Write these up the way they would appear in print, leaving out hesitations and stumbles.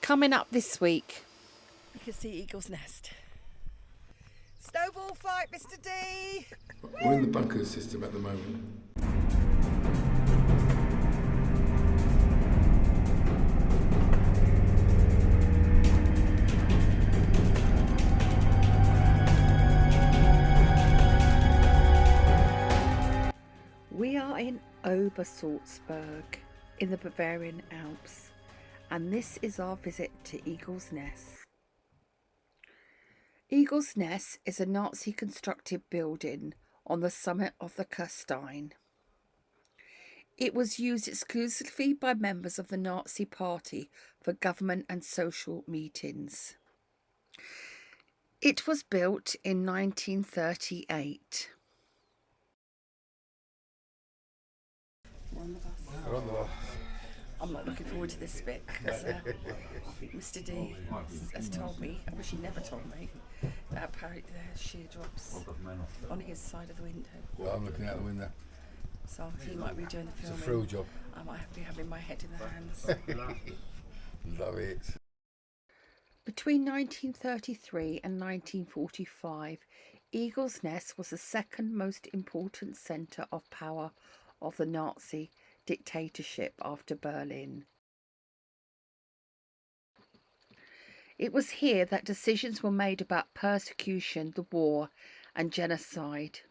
Coming up this week. You can see Eagle's Nest. Snowball fight, Mr. D! We're in the bunker system at the moment. We are in Obersalzberg in the Bavarian Alps, and this is our visit to Eagle's Nest. Eagle's Nest is a Nazi constructed building on the summit of the Kürstein. It was used exclusively by members of the Nazi Party for government and social meetings. It was built in 1938. We're on the bus. We're on the bus. I'm not looking forward to this bit because I think Mr. D has told me, I wish he never told me, that apparently there's shear drops on his side of the window. Well, I'm looking out the window. So he might be doing the It's a filming. thrill job. I might be having my head in the hands. Love it. Between 1933 and 1945, Eagle's Nest was the second most important centre of power of the Nazi dictatorship after Berlin. It was here that decisions were made about persecution, the war, and genocide.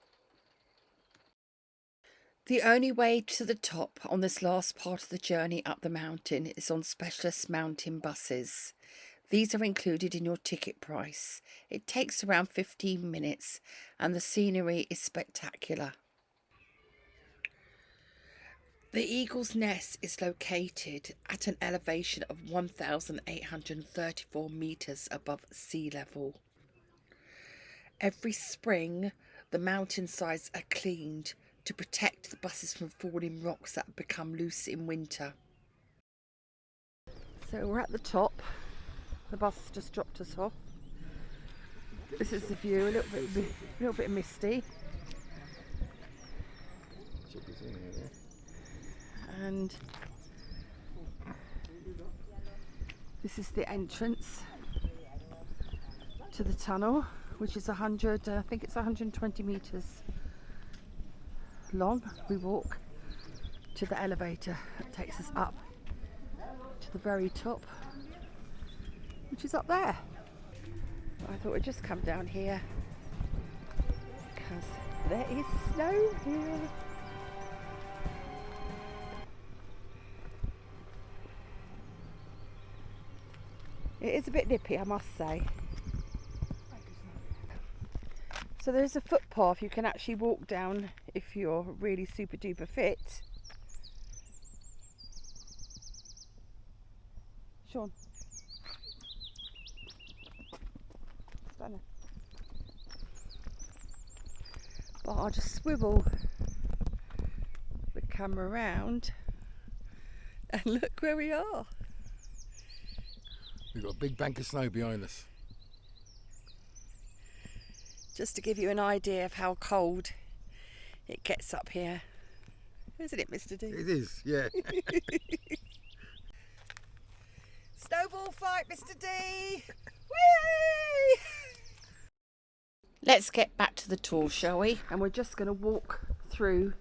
The only way to the top on this last part of the journey up the mountain is on specialist mountain buses. These are included in your ticket price. It takes around 15 minutes and the scenery is spectacular. The Eagle's Nest is located at an elevation of 1,834 metres above sea level. Every spring, the mountainsides are cleaned to protect the buses from falling rocks that become loose in winter. So we're at the top. The bus just dropped us off. This is the view, a little bit misty. And this is the entrance to the tunnel, which is 120 metres long. We walk to the elevator that takes us up to the very top, which is up there. I thought we'd just come down here because there is snow here. It is a bit nippy, I must say. So there's a footpath you can actually walk down if you're really super duper fit. Sean. Stand there. But I'll just swivel the camera around and look where we are. We've got a big bank of snow behind us. Just to give you an idea of how cold it gets up here. Isn't it, Mr. D? It is, yeah. Snowball fight, Mr. D! Whee! Let's get back to the tour, shall we? And we're just going to walk through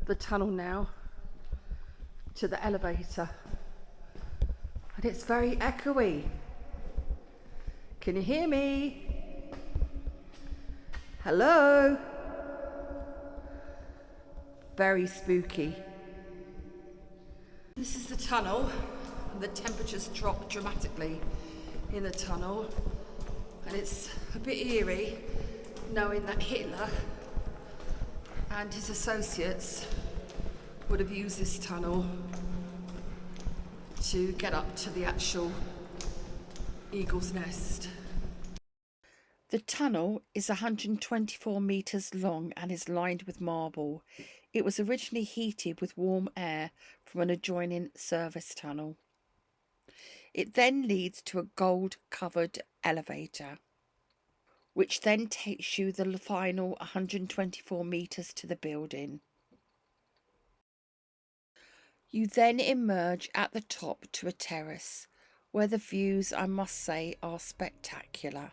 the tunnel now to the elevator. And it's very echoey. Can you hear me? Hello? Very spooky. This is the tunnel, and the temperatures drop dramatically in the tunnel, and it's a bit eerie knowing that Hitler and his associates would have used this tunnel to get up to the actual Eagle's Nest. The tunnel is 124 metres long and is lined with marble. It was originally heated with warm air from an adjoining service tunnel. It then leads to a gold-covered elevator, which then takes you the final 124 metres to the building. You then emerge at the top to a terrace where the views, I must say, are spectacular.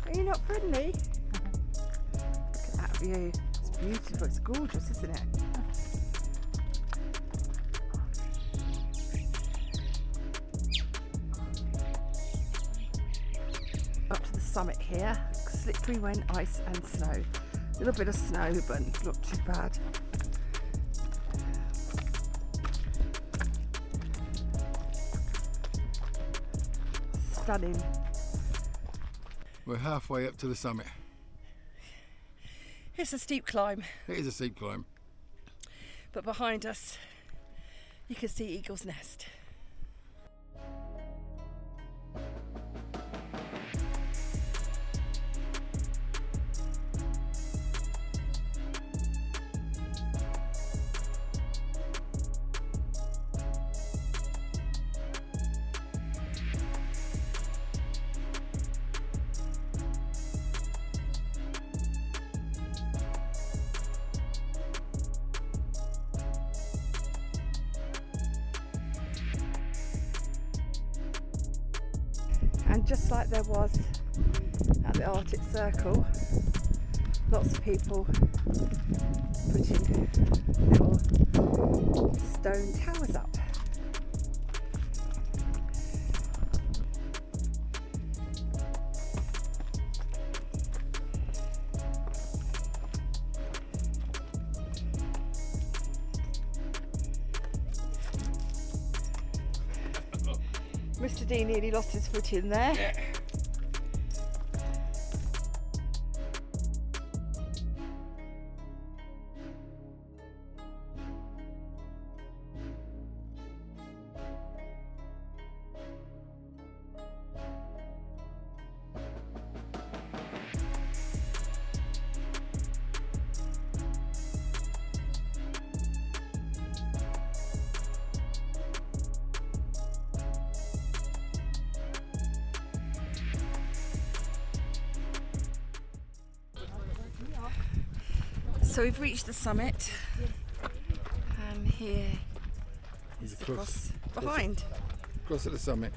Are you not friendly? Look at that view. It's beautiful. It's gorgeous, isn't it? Up to the summit here. Slippery when ice and snow. A little bit of snow, but not too bad. Stunning. We're halfway up to the summit. It's a steep climb, It is a steep climb. but behind us you can see Eagle's Nest. And just like there was at the Arctic Circle, lots of people putting little stone towers up. Mr. D nearly lost his foot in there. Yeah. So we've reached the summit, and here is the cross behind. Cross at the summit.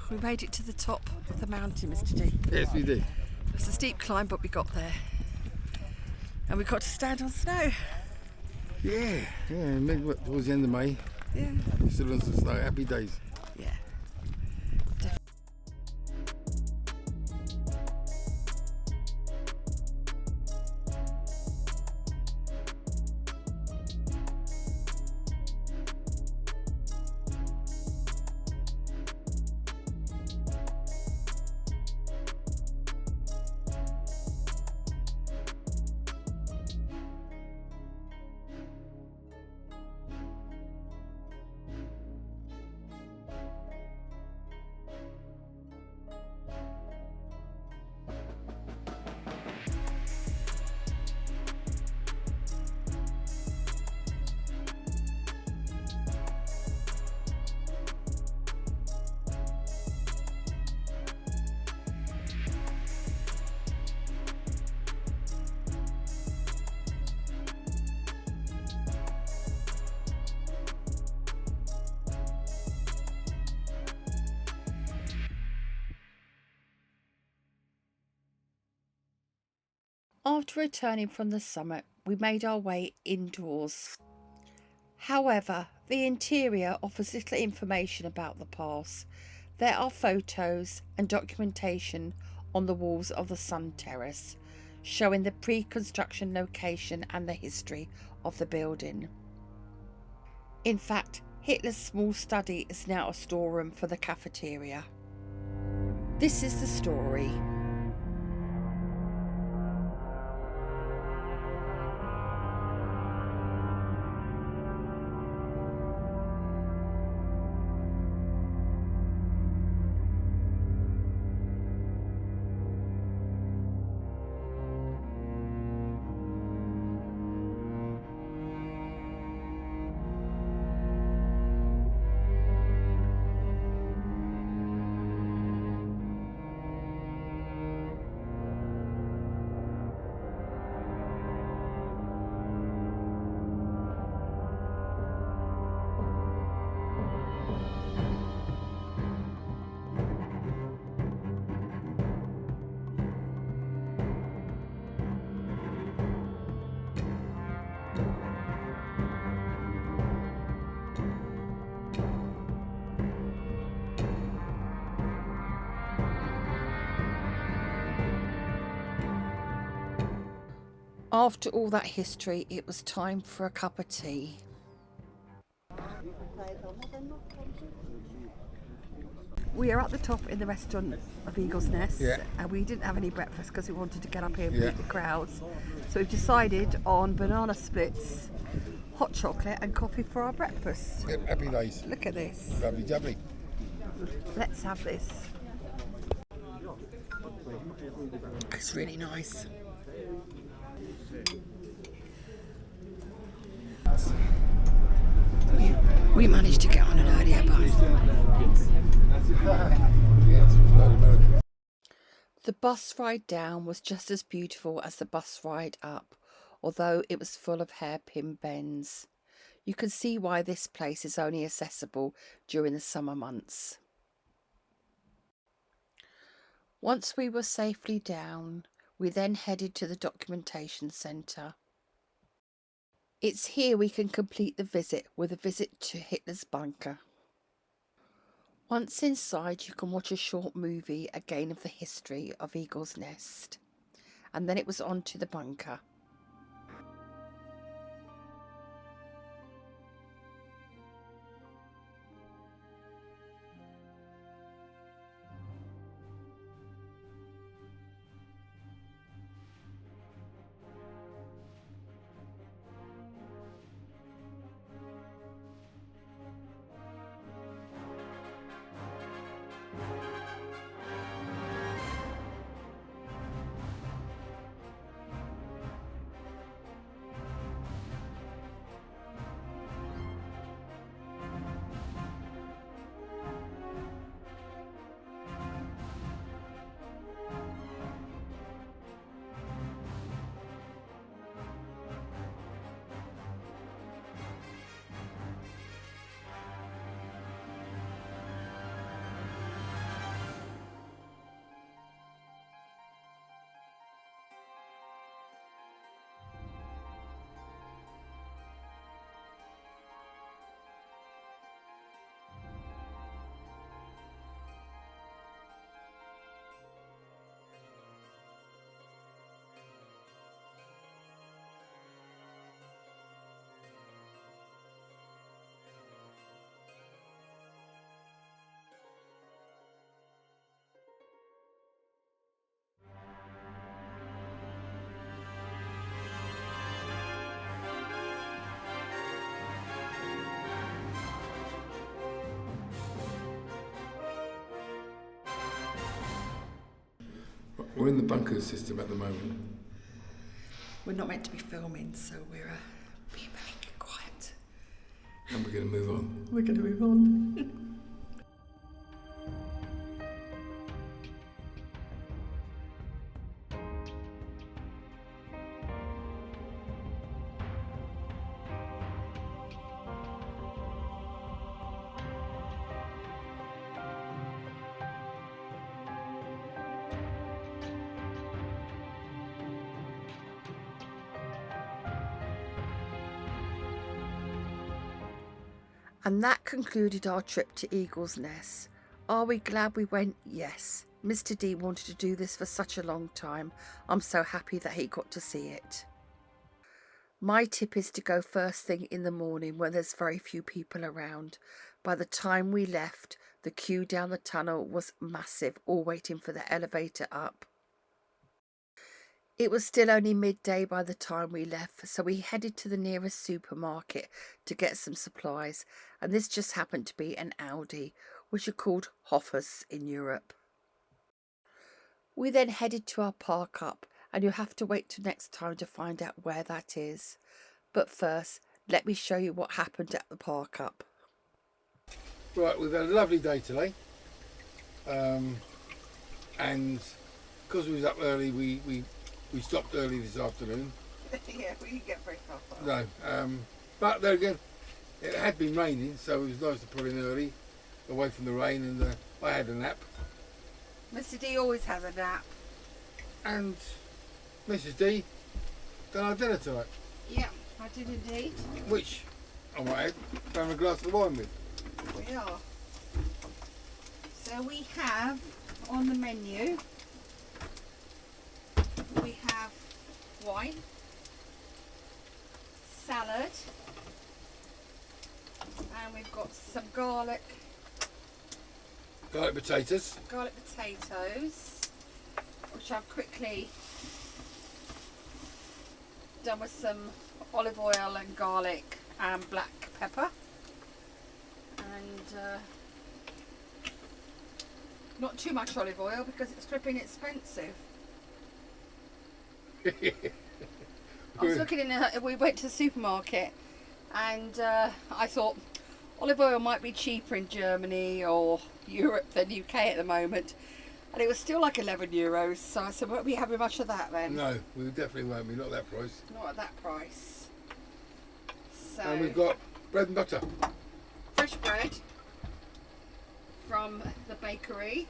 We made it to the top of the mountain, Mr. D. Yes, we did. It was a steep climb, but we got there. And we got to stand on snow. Yeah, towards the end of May. Yeah. Still on some snow. Happy days. Yeah. After returning from the summit, we made our way indoors. However, the interior offers little information about the pass. There are photos and documentation on the walls of the Sun Terrace, showing the pre-construction location and the history of the building. In fact, Hitler's small study is now a storeroom for the cafeteria. This is the story. After all that history, it was time for a cup of tea. We are at the top in the restaurant of Eagle's Nest, Yeah. and we didn't have any breakfast because we wanted to get up here and Yeah. beat the crowds. So we've decided on banana splits, hot chocolate and coffee for our breakfast. Yep, happy days. Look at this. Lovely jubbly. Let's have this. It's really nice. We managed to get on an earlier bus. Yes, bloody American. The bus ride down was just as beautiful as the bus ride up, although it was full of hairpin bends. You can see why this place is only accessible during the summer months. Once we were safely down, we then headed to the documentation centre. It's here we can complete the visit with a visit to Hitler's bunker. Once inside, you can watch a short movie again of the history of Eagle's Nest. And then it was on to the bunker. We're in the bunker system at the moment. We're not meant to be filming, so we're being very quiet. And we're going to move on. We're going to move on. And that concluded our trip to Eagle's Nest. Are we glad we went? Yes. Mr. D wanted to do this for such a long time. I'm so happy that he got to see it. My tip is to go first thing in the morning when there's very few people around. By the time we left, the queue down the tunnel was massive, all waiting for the elevator up. It was still only midday by the time we left, so we headed to the nearest supermarket to get some supplies, and this just happened to be an Aldi, which are called Hoffers in Europe. We then headed to our park up, and you'll have to wait till next time to find out where that is. But first, let me show you what happened at the park up. Right, we've had a lovely day today. And because we was up early, we stopped early this afternoon. Yeah, we didn't get very far. No, but there again, it had been raining, so it was nice to pull in early, away from the rain, and I had a nap. Mr. D always has a nap. And Mrs. D done our dinner tonight, Yeah, I did indeed. which I might add, having a glass of wine with. We are. So we have on the menu, we have wine, salad, and we've got some garlic potatoes. potatoes, which I've quickly done with some olive oil and garlic and black pepper, and not too much olive oil because it's flipping expensive. I was looking we went to the supermarket, and I thought olive oil might be cheaper in Germany or Europe than UK at the moment, and it was still like €11. So I said, won't we have much of that then? No, we definitely won't be. Not that price. Not at that price. So And we've got bread and butter. fresh bread from the bakery,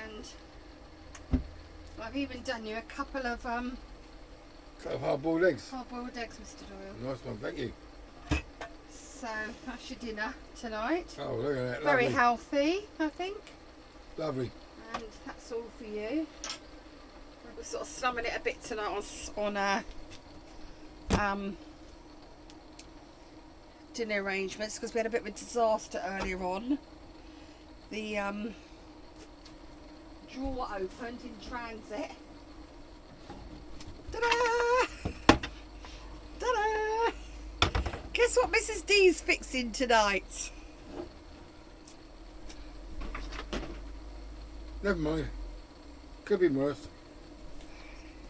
and I've even done you a couple of Couple of hard-boiled eggs. hard-boiled eggs, Mr. Doyle. Nice one, thank you. So that's your dinner tonight. Oh, look at that. Very Lovely. healthy, I think. Lovely. And that's all for you. We're sort of slumming it a bit tonight on dinner arrangements because we had a bit of a disaster earlier on. The drawer opened in transit. Ta-da! Ta-da! Guess what Mrs. D's fixing tonight? Never mind. Could be worse.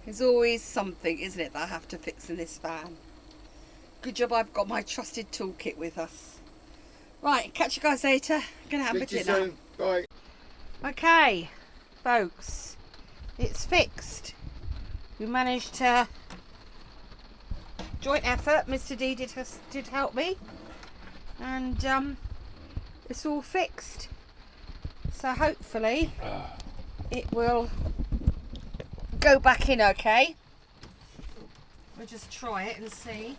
There's always something, isn't it, that I have to fix in this van. Good job I've got my trusted toolkit with us. Right, catch you guys later. I'm going to have my Speak to you dinner. soon. Bye. Okay, folks, it's fixed. We managed to, joint effort, Mr. D did help me, and it's all fixed. So hopefully it will go back in okay. We'll just try it and see.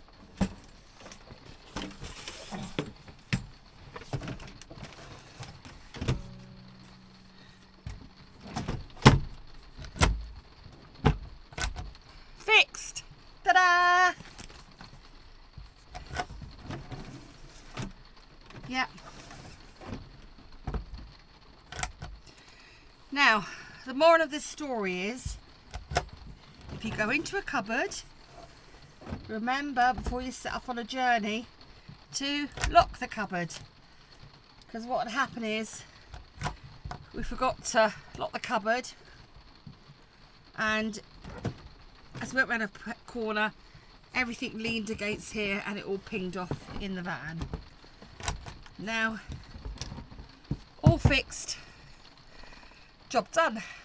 Fixed! Ta-da! Yep. Now, the moral of this story is, if you go into a cupboard, remember before you set off on a journey to lock the cupboard. Because what would happen is, we forgot to lock the cupboard, and as we went round a corner, everything leaned against here and it all pinged off in the van. Now, all fixed. Job done.